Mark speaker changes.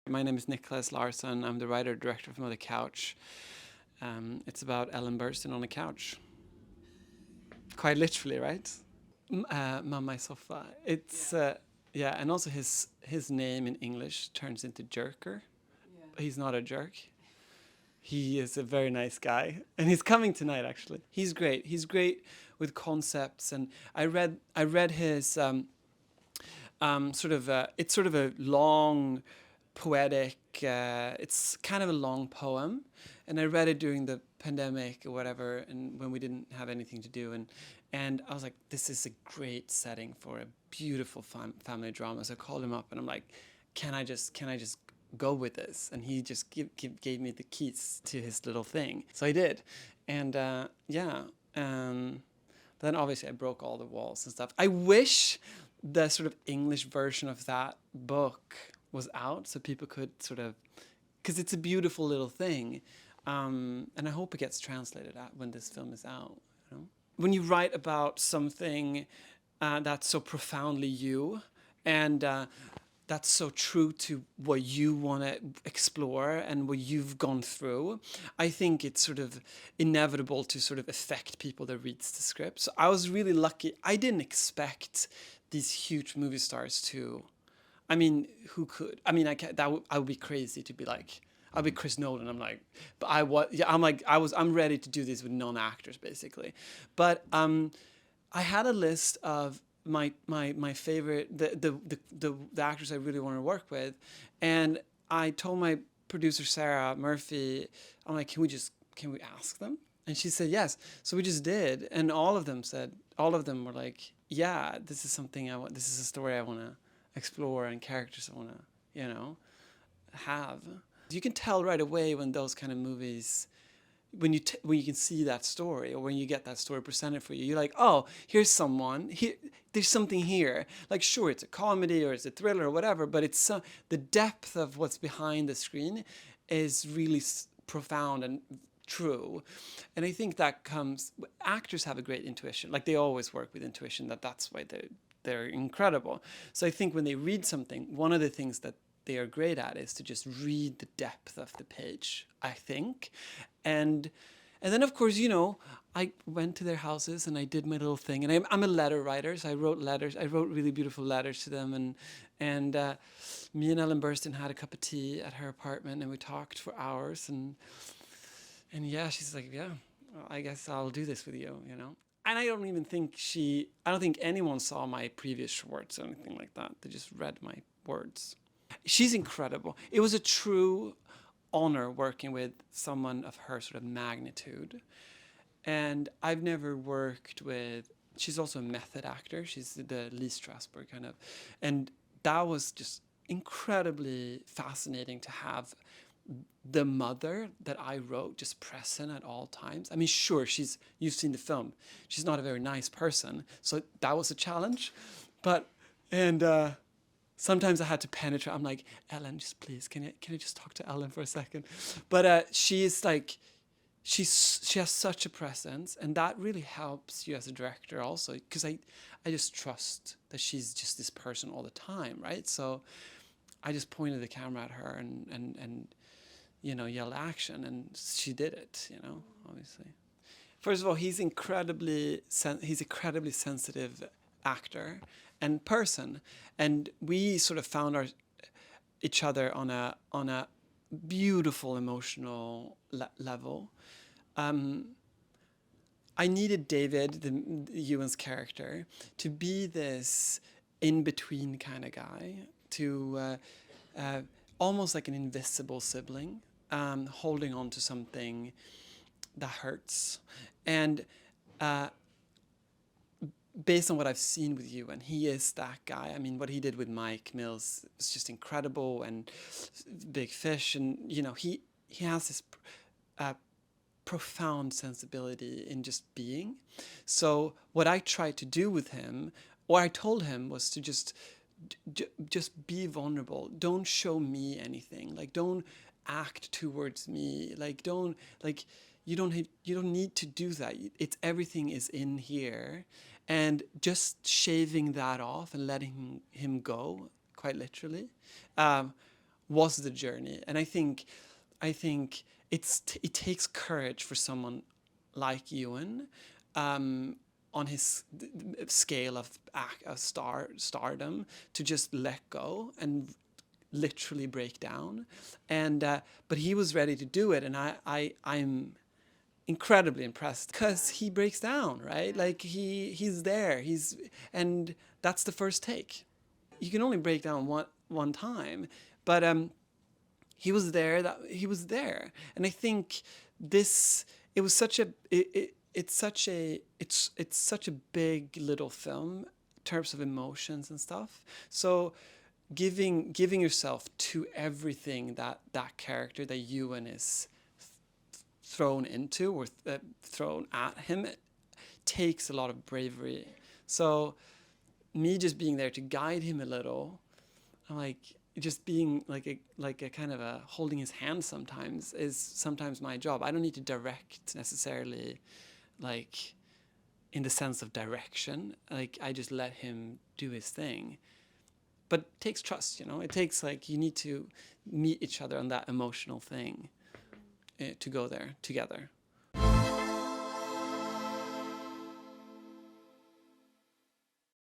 Speaker 1: My name is Nicholas Larsson. I'm the writer-director from The Couch. It's about Ellen Burstyn on a couch. Quite literally, right? Mamma Sofa. Yeah, and also his name in English turns into Jerker. He's not a jerk. He is a very nice guy, and he's coming tonight. Actually, he's great. He's great with concepts, and I read his it's sort of a long poetic. It's kind of a long poem, and I read it during the pandemic or whatever, and when we didn't have anything to do, and I was like, this is a great setting for a beautiful family drama. So I called him up, and I'm like, can I just go with this? And he just gave me the keys to his little thing. So I did, and yeah. Then obviously I broke all the walls and stuff. I wish the sort of English version of that book was out so people could sort of, because it's a beautiful little thing, and I hope it gets translated out when this film is out. You know? When you write about something that's so profoundly you, and that's so true to what you want to explore and what you've gone through, I think it's sort of inevitable to sort of affect people that reads the script. So I was really lucky. I didn't expect these huge movie stars to. I mean, who could? I mean, I would be crazy to be like. I'll be Chris Nolan. I'm like, but I was. Yeah, I'm like, I'm ready to do this with non-actors basically, but I had a list of my favorite the actors I really want to work with, and I told my producer Sarah Murphy, I'm like, can we ask them? And she said yes. So we just did, and all of them were like, yeah, this is something I want. This is a story I want to explore and characters I want to have. You can tell right away when those kind of movies when you can see that story or when you get that story presented for you, you're like, oh, here's someone here. There's something here. Like, sure, it's a comedy or it's a thriller or whatever, but it's the depth of what's behind the screen is really profound and true. And I think that comes. Actors have a great intuition. Like they always work with intuition. That's why they're incredible. So I think when they read something, one of the things that they are great at is to just read the depth of the page, I think. And then of course, I went to their houses and I did my little thing. And I'm a letter writer, so I wrote letters. I wrote really beautiful letters to them. And me and Ellen Burstyn had a cup of tea at her apartment and we talked for hours. And yeah, she's like, yeah, well, I guess I'll do this with you. And I don't think anyone saw my previous shorts or anything like that. They just read my words. She's incredible. It was a true honor working with someone of her sort of magnitude. And I've never worked with, she's also a method actor. She's the Lee Strasberg kind of. And that was just incredibly fascinating to have the mother that I wrote just present at all times. I mean, sure, you've seen the film. She's not a very nice person. So that was a challenge. And sometimes I had to penetrate. I'm like, Ellen, just please, can you just talk to Ellen for a second? But she has such a presence, and that really helps you as a director also, because I just trust that she's just this person all the time, right? So I just pointed the camera at her and yelled action, and she did it, obviously. First of all, he's incredibly sensitive actor and person, and we sort of found each other on a beautiful emotional level. I needed David, Ewan's character, to be this in-between kind of guy, to almost like an invisible sibling, holding on to something that hurts. And based on what I've seen with you, and he is that guy. I mean, what he did with Mike Mills is just incredible, and Big Fish, and he has this profound sensibility in just being. So what I tried to do with him, or I told him, was to just be vulnerable. Don't show me anything. Like, don't act towards me. Like, you don't need to do that. It's everything is in here. And just shaving that off and letting him go, quite literally, was the journey. And I think it takes courage for someone like Ewan, on his scale of stardom, to just let go and literally break down. And but he was ready to do it, and I'm incredibly impressed because he breaks down, right? Like he's there. And that's the first take. You can only break down one time, but he was there. And I think this it was such a it's such a big little film in terms of emotions and stuff. So giving yourself to everything that character that Ewan is thrown into, or thrown at him, it takes a lot of bravery. So me just being there to guide him a little, I'm like, just being like a kind of a holding his hand sometimes is sometimes my job. I don't need to direct necessarily, like in the sense of direction. Like I just let him do his thing. But it takes trust, It takes, like, you need to meet each other on that emotional thing, to go there together.